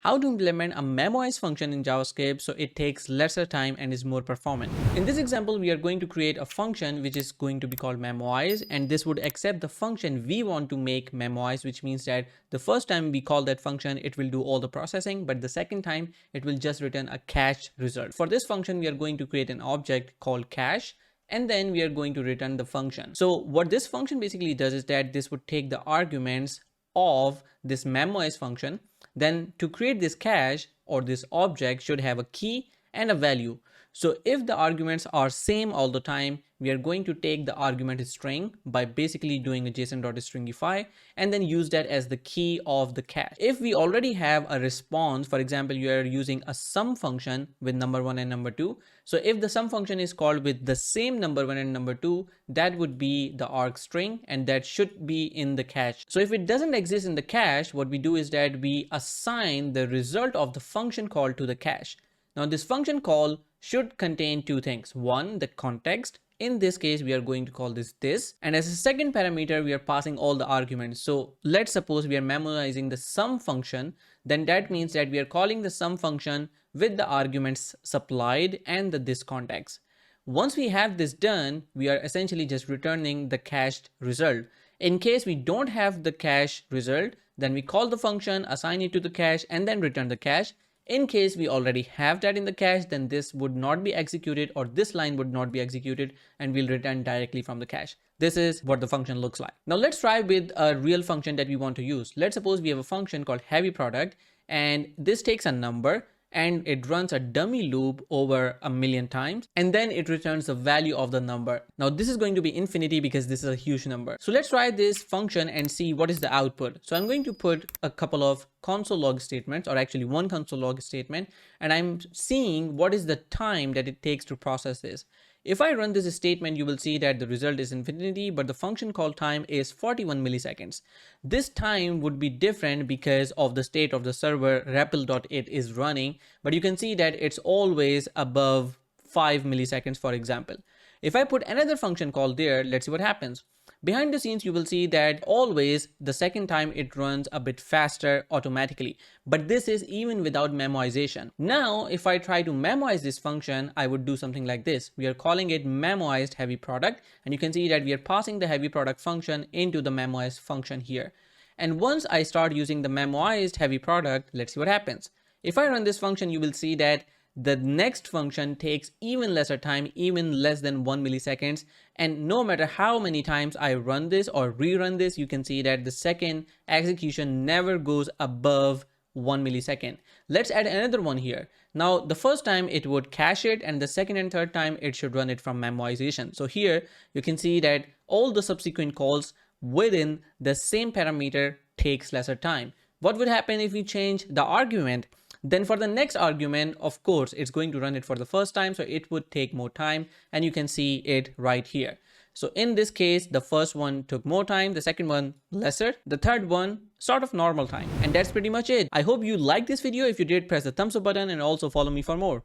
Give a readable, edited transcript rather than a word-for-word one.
How to implement a Memoize function in JavaScript so it takes lesser time and is more performant. In this example, we are going to create a function which is going to be called Memoize, and this would accept the function we want to make Memoize, which means that the first time we call that function, it will do all the processing, but the second time it will just return a cache result. For this function, we are going to create an object called cache, and then we are going to return the function. So what this function basically does is that this would take the arguments of this Memoize function. Then to create this cache or this object should have a key and a value. So if the arguments are same all the time, we are going to take the argument string by basically doing a json.stringify and then use that as the key of the cache. If we already have a response, for example, you are using a sum function with number 1 and number 2. So if the sum function is called with the same number 1 and number 2, that would be the arg string and that should be in the cache. So if it doesn't exist in the cache, what we do is that we assign the result of the function call to the cache. Now this function call should contain two things. One, the context. In this case, we are going to call this, and as a second parameter, we are passing all the arguments. So let's suppose we are memoizing the sum function, then that means that we are calling the sum function with the arguments supplied and the this context. Once we have this done, we are essentially just returning the cached result. In case we don't have the cache result, then we call the function, assign it to the cache, and then return the cache. In case we already have that in the cache, then this would not be executed, or this line would not be executed, and we'll return directly from the cache. This is what the function looks like. Now let's try with a real function that we want to use. Let's suppose we have a function called heavy product, and this takes a number and it runs a dummy loop over 1,000,000 times, and then it returns the value of the number. Now this is going to be infinity because this is a huge number. So let's try this function and see what is the output. So I'm going to put a couple of console log statements, or actually one console log statement, and I'm seeing what is the time that it takes to process this. If I run this statement, you will see that the result is infinity, but the function call time is 41 milliseconds. This time would be different because of the state of the server REPL.it is running, but you can see that it's always above 5 milliseconds, for example. If I put another function call there, let's see what happens. Behind the scenes, you will see that always the second time it runs a bit faster automatically, but this is even without memoization. Now, if I try to memoize this function, I would do something like this. We are calling it memoized heavy product, and you can see that we are passing the heavy product function into the memoized function here. And once I start using the memoized heavy product, let's see what happens. If I run this function, you will see that the next function takes even lesser time, even less than 1 milliseconds. And no matter how many times I run this or rerun this, you can see that the second execution never goes above 1 millisecond. Let's add another one here. Now, the first time it would cache it, and the second and third time it should run it from memoization. So here you can see that all the subsequent calls within the same parameter takes lesser time. What would happen if we change the argument? Then for the next argument, of course, it's going to run it for the first time, so it would take more time, and you can see it right here. So in this case, the first one took more time, the second one lesser, the third one sort of normal time. And that's pretty much it. I hope you liked this video. If you did, press the thumbs up button and also follow me for more.